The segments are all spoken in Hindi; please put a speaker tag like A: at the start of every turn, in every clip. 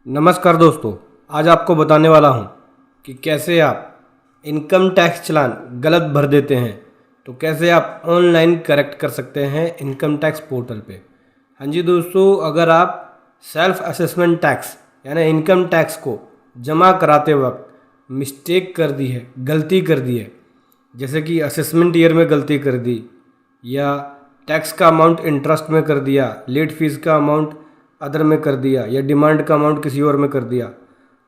A: नमस्कार दोस्तों, आज आपको बताने वाला हूं कि कैसे आप इनकम टैक्स चालान गलत भर देते हैं तो कैसे आप ऑनलाइन करेक्ट कर सकते हैं इनकम टैक्स पोर्टल पे। हाँ जी दोस्तों, अगर आप सेल्फ असेसमेंट टैक्स यानी इनकम टैक्स को जमा कराते वक्त मिस्टेक कर दी है, गलती कर दी है, जैसे कि असेसमेंट ईयर में गलती कर दी या टैक्स का अमाउंट इंटरेस्ट में कर दिया, लेट फीस का अमाउंट अदर में कर दिया या डिमांड का अमाउंट किसी और में कर दिया,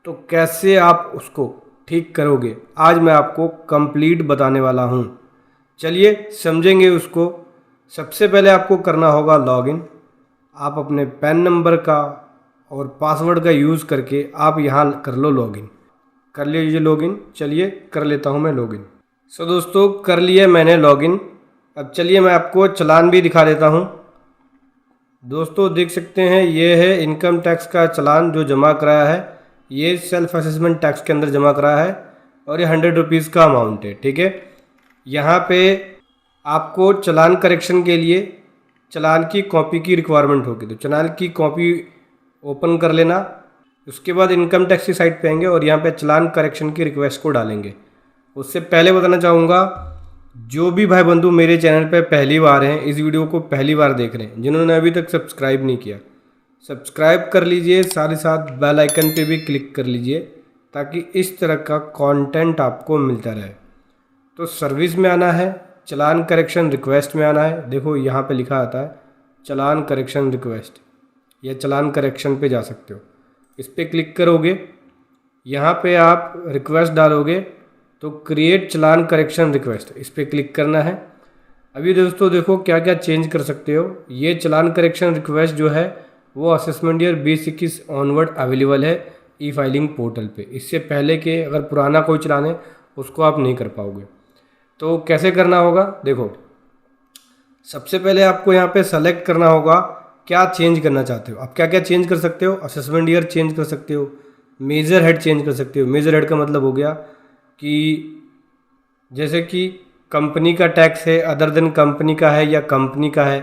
A: तो कैसे आप उसको ठीक करोगे, आज मैं आपको कंप्लीट बताने वाला हूँ। चलिए समझेंगे उसको। सबसे पहले आपको करना होगा लॉगिन। आप अपने पैन नंबर का और पासवर्ड का यूज़ करके आप यहाँ कर लो लॉगिन। कर लीजिए लॉगिन। चलिए कर लेता हूँ मैं लॉगिन। सो दोस्तों, कर लिया मैंने लॉगिन। अब चलिए मैं आपको चालान भी दिखा देता हूँ। दोस्तों देख सकते हैं, ये है इनकम टैक्स का चालान जो जमा कराया है। ये सेल्फ असेसमेंट टैक्स के अंदर जमा कराया है और ये 100 रुपीज़ का अमाउंट है। ठीक है, यहाँ पे आपको चालान करेक्शन के लिए चालान की कॉपी की रिक्वायरमेंट होगी, तो चालान की कॉपी ओपन कर लेना। उसके बाद इनकम टैक्स की साइट पे आएंगे और यहाँ पे चालान करेक्शन की रिक्वेस्ट को डालेंगे। उससे पहले बताना चाहूँगा, जो भी भाई बंधु मेरे चैनल पे पहली बार हैं, इस वीडियो को पहली बार देख रहे हैं, जिन्होंने अभी तक सब्सक्राइब नहीं किया, सब्सक्राइब कर लीजिए, साथ ही साथ बेल आइकन पे भी क्लिक कर लीजिए ताकि इस तरह का कंटेंट आपको मिलता रहे। तो सर्विस में आना है, चालान करेक्शन रिक्वेस्ट में आना है। देखो यहाँ पे लिखा आता है चालान करेक्शन रिक्वेस्ट या चालान करेक्शन पे जा सकते हो। इस पर क्लिक करोगे, यहाँ पे आप रिक्वेस्ट डालोगे तो क्रिएट चालान करेक्शन रिक्वेस्ट, इस पर क्लिक करना है। अभी दोस्तों देखो क्या क्या चेंज कर सकते हो। ये चालान करेक्शन रिक्वेस्ट जो है वो असेसमेंट ईयर 2021 ऑनवर्ड अवेलेबल है ई फाइलिंग पोर्टल पे। इससे पहले के अगर पुराना कोई चालान है उसको आप नहीं कर पाओगे। तो कैसे करना होगा, देखो सबसे पहले आपको यहाँ पे सेलेक्ट करना होगा क्या चेंज करना चाहते हो। आप क्या क्या चेंज कर सकते हो, असेसमेंट ईयर चेंज कर सकते हो, मेजर हेड चेंज कर सकते हो। मेजर हेड का मतलब हो गया कि जैसे कि कंपनी का टैक्स है अदर देन कंपनी का है या कंपनी का है।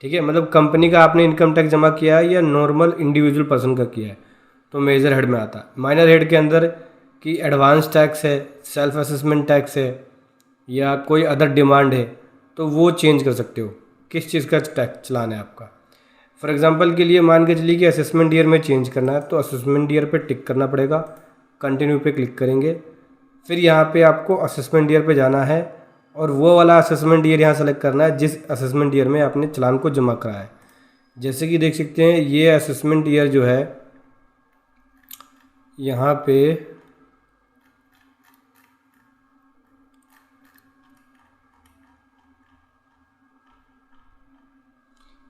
A: ठीक है, मतलब कंपनी का आपने इनकम टैक्स जमा किया है या नॉर्मल इंडिविजुअल पर्सन का किया है तो मेजर हेड में आता है। माइनर हेड के अंदर कि एडवांस टैक्स है, सेल्फ असेसमेंट टैक्स है या कोई अदर डिमांड है तो वो चेंज कर सकते हो, किस चीज़ का टैक्स चलान है आपका। फॉर एग्जांपल के लिए मान के चलिए कि असेसमेंट ईयर में चेंज करना है तो असेसमेंट ईयर पे टिक करना पड़ेगा, कंटिन्यू पे क्लिक करेंगे। फिर यहाँ पे आपको असेसमेंट ईयर पे जाना है और वो वाला असेसमेंट ईयर यहाँ सेलेक्ट करना है जिस असेसमेंट ईयर में आपने चालान को जमा कराया है। जैसे कि देख सकते हैं ये असेसमेंट ईयर जो है यहाँ पे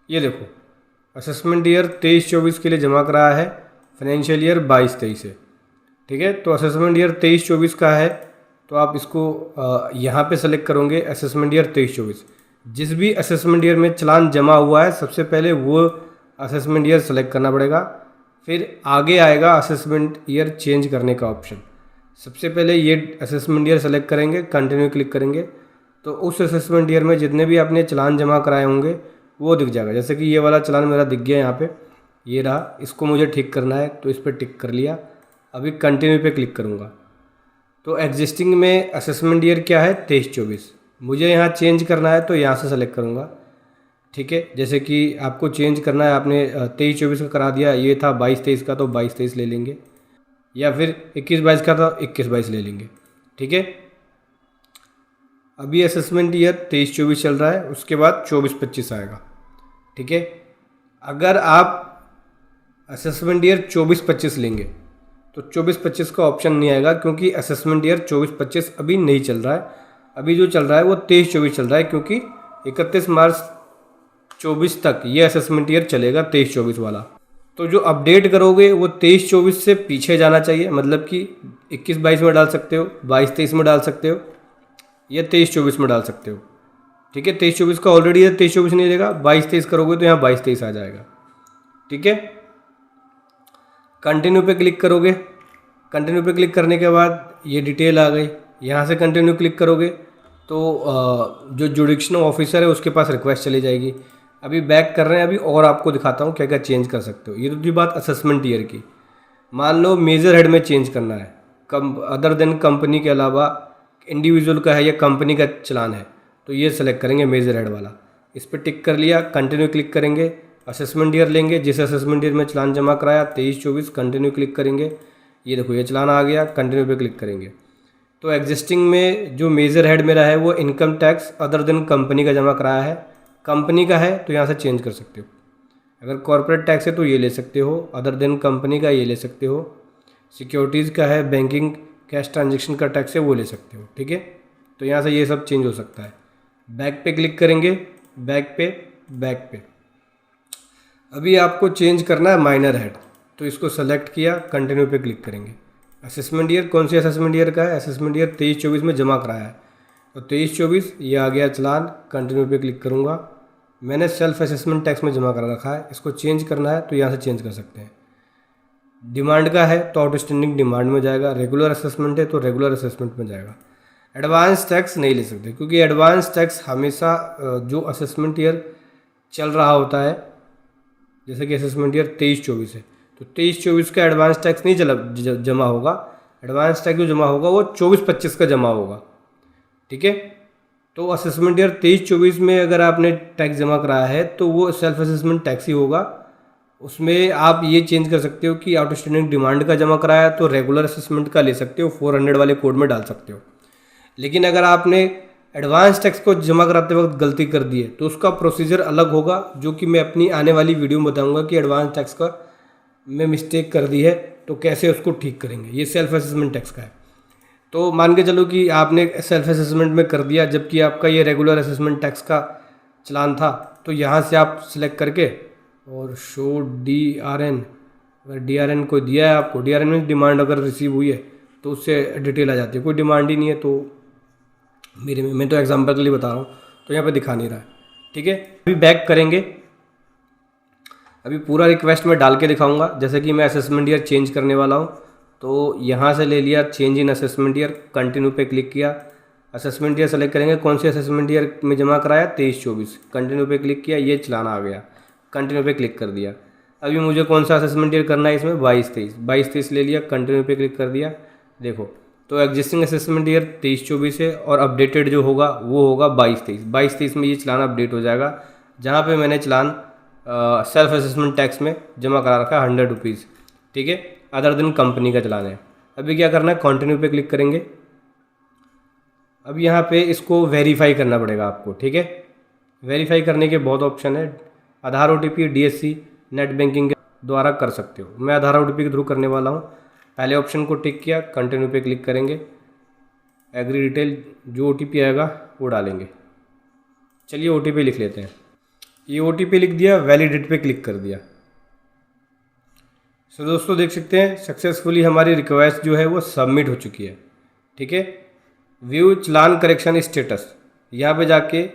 A: ये देखो असेसमेंट ईयर 23-24 के लिए जमा कराया है, फाइनेंशियल ईयर 22-23 है। ठीक है, तो असेसमेंट ईयर 23-24 का है तो आप इसको यहाँ पे सेलेक्ट करोगे असेसमेंट ईयर 23-24। जिस भी असेसमेंट ईयर में चालान जमा हुआ है सबसे पहले वो असेसमेंट ईयर सेलेक्ट करना पड़ेगा। फिर आगे आएगा असेसमेंट ईयर चेंज करने का ऑप्शन। सबसे पहले ये असेसमेंट ईयर सेलेक्ट करेंगे, कंटिन्यू क्लिक करेंगे तो उस असेसमेंट ईयर में जितने भी आपने चालान जमा कराए होंगे वो दिख जाएगा। जैसे कि ये वाला चालान मेरा दिख गया यहाँ पे, ये रहा, इसको मुझे ठीक करना है तो इस पर टिक कर लिया। अभी कंटिन्यू पे क्लिक करूँगा तो एग्जिस्टिंग में असेसमेंट ईयर क्या है 23-24, मुझे यहाँ चेंज करना है तो यहाँ से सेलेक्ट करूँगा। ठीक है, जैसे कि आपको चेंज करना है, आपने 23-24 का करा दिया, ये था 22-23 का तो 22-23 ले लेंगे, या फिर 21-22 का था 21-22 ले लेंगे। ठीक है, अभी असेसमेंट ईयर 23-24 चल रहा है, उसके बाद 24-25 आएगा। ठीक है, अगर आप असेसमेंट ईयर 24-25 लेंगे तो 24-25 का ऑप्शन नहीं आएगा क्योंकि असेसमेंट ईयर 24-25 अभी नहीं चल रहा है। अभी जो चल रहा है वो 23-24 चल रहा है क्योंकि 31 मार्च 24 तक ये असेसमेंट ईयर चलेगा 23-24 वाला। तो जो अपडेट करोगे वो 23-24 से पीछे जाना चाहिए, मतलब कि 21-22 में डाल सकते हो, 22-23 में डाल सकते हो या 23-24 में डाल सकते हो। ठीक है, 23-24 का ऑलरेडी है, 23-24 नहीं देगा, 22-23 करोगे तो यहाँ 22-23 आ जाएगा। ठीक है, कंटिन्यू पे क्लिक करोगे, कंटिन्यू पे क्लिक करने के बाद ये डिटेल आ गई। यहाँ से कंटिन्यू क्लिक करोगे तो जो जुडिक्शनल ऑफिसर है उसके पास रिक्वेस्ट चली जाएगी। अभी बैक कर रहे हैं, अभी और आपको दिखाता हूँ क्या क्या चेंज कर सकते हो। ये तो थी बात असेसमेंट ईयर की। मान लो मेजर हेड में चेंज करना है, अदर देन कंपनी के अलावा इंडिविजुअल का है या कंपनी का चलान है, तो ये सेलेक्ट करेंगे मेजर हेड वाला। इस पर टिक कर लिया, कंटिन्यू क्लिक करेंगे। असेसमेंट ईयर लेंगे, जिस असेसमेंट ईयर में चलान जमा कराया 23-24, कंटिन्यू क्लिक करेंगे। ये देखो ये चलान आ गया, कंटिन्यू पे क्लिक करेंगे। तो एग्जिस्टिंग में जो मेजर हेड मेरा है वो income tax other than company का जमा कराया है। कंपनी का है तो यहाँ से चेंज कर सकते हो। अगर कॉर्पोरेट टैक्स है तो ये ले सकते हो, अदर देन कंपनी का ये ले सकते हो। सिक्योरिटीज़ का है, बैंकिंग कैश ट्रांजेक्शन का टैक्स है वो ले सकते हो। ठीक है, तो यहाँ से ये सब चेंज हो सकता है। बैक पे क्लिक करेंगे, बैक पे अभी आपको चेंज करना है माइनर हेड, तो इसको सेलेक्ट किया, कंटिन्यू पे क्लिक करेंगे। असेसमेंट ईयर कौन सी असेसमेंट ईयर का है? असेसमेंट ईयर 23-24 में जमा कराया है, तो 23-24 ये आ गया चलान। कंटिन्यू पे क्लिक करूँगा। मैंने सेल्फ असेसमेंट टैक्स में जमा करा रखा है, इसको चेंज करना है तो यहाँ से चेंज कर सकते हैं। डिमांड का है तो आउटस्टैंडिंग डिमांड में जाएगा, रेगुलर असेसमेंट है तो रेगुलर असेसमेंट में जाएगा। एडवांस टैक्स नहीं ले सकते क्योंकि एडवांस टैक्स हमेशा जो असेसमेंट ईयर चल रहा होता है, जैसे कि असेसमेंट ईयर 23-24 है, तो 23-24 का एडवांस टैक्स नहीं जमा होगा। एडवांस टैक्स जो जमा होगा वो 24-25 का जमा होगा। ठीक है, तो असेसमेंट ईयर 23-24 में अगर आपने टैक्स जमा कराया है तो वो सेल्फ असेसमेंट टैक्स ही होगा। उसमें आप ये चेंज कर सकते हो कि आउटस्टैंडिंग डिमांड का जमा कराया तो रेगुलर असेसमेंट का ले सकते हो, 400 वाले कोड में डाल सकते हो। लेकिन अगर आपने एडवांस टैक्स को जमा कराते वक्त गलती कर दी है तो उसका प्रोसीजर अलग होगा, जो कि मैं अपनी आने वाली वीडियो में बताऊंगा कि एडवांस टैक्स का में मिस्टेक कर दी है तो कैसे उसको ठीक करेंगे। ये सेल्फ असेसमेंट टैक्स का है। तो मान के चलो कि आपने सेल्फ असेसमेंट में कर दिया जबकि आपका ये रेगुलर असेसमेंट टैक्स का चलान था, तो यहाँ से आप सिलेक्ट करके और शो DRN, अगर DRN कोई दिया है आपको, DRN में डिमांड अगर रिसीव हुई है तो उससे डिटेल आ जाती है। कोई डिमांड ही नहीं है तो मैं तो एग्जांपल के लिए बता रहा हूँ, तो यहाँ पे दिखा नहीं रहा है। ठीक है, अभी बैक करेंगे। अभी पूरा रिक्वेस्ट में डाल के दिखाऊंगा। जैसे कि मैं असेसमेंट ईयर चेंज करने वाला हूँ, तो यहाँ से ले लिया change in assessment year, continue पे क्लिक किया। असेसमेंट ईयर सेलेक्ट करेंगे, कौन सी असेसमेंट ईयर में जमा कराया 23-24, कंटिन्यू पे क्लिक किया, ये चलाना आ गया, कंटिन्यू पे क्लिक कर दिया। अभी मुझे कौन सा असेसमेंट ईयर करना है इसमें 22-23 ले लिया, कंटिन्यू पे क्लिक कर दिया। देखो तो एग्जिस्टिंग असेसमेंट ईयर 23-24 है और अपडेटेड जो होगा वो होगा 22-23 में ये चलान अपडेट हो जाएगा, जहाँ पे मैंने चलान सेल्फ असेसमेंट टैक्स में जमा करा रखा है 100 रुपीज़। ठीक है, अदर दिन कंपनी का चलान है। अभी क्या करना है, कंटिन्यू पे क्लिक करेंगे। अब यहाँ पे इसको वेरीफाई करना पड़ेगा आपको। ठीक है, वेरीफाई करने के बहुत ऑप्शन है। आधार OTP DSC नेट बैंकिंग के द्वारा कर सकते हो। मैं आधार OTP के थ्रू करने वाला हूँ। पहले ऑप्शन को टिक किया, कंटिन्यू पे क्लिक करेंगे, एग्री डिटेल जो OTP आएगा वो डालेंगे। चलिए OTP लिख लेते हैं। ये OTP लिख दिया, वैलिडेट पे क्लिक कर दिया। सो दोस्तों देख सकते हैं सक्सेसफुली हमारी रिक्वेस्ट जो है वो सबमिट हो चुकी है। ठीक है, व्यू चलान करेक्शन स्टेटस, यहाँ पे जाके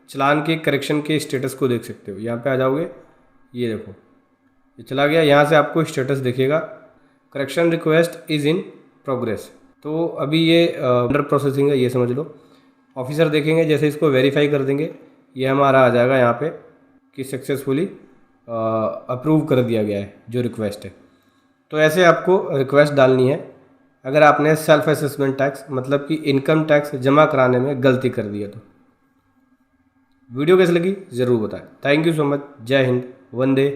A: चलान के करेक्शन के स्टेटस को देख सकते हो। यहाँ पे आ जाओगे, ये देखो ये चला गया, यहाँ से आपको स्टेटस दिखेगा, correction request is in progress. तो अभी ये अंडर प्रोसेसिंग है, ये समझ लो। ऑफिसर देखेंगे, जैसे इसको वेरीफाई कर देंगे ये हमारा आ जाएगा यहाँ पे कि सक्सेसफुली अप्रूव कर दिया गया है जो रिक्वेस्ट है। तो ऐसे आपको रिक्वेस्ट डालनी है अगर आपने सेल्फ असेसमेंट टैक्स मतलब कि इनकम टैक्स जमा कराने में गलती कर दी है तो। वीडियो कैसी लगी ज़रूर बताएं। Thank you so much. जय हिंद, वंदे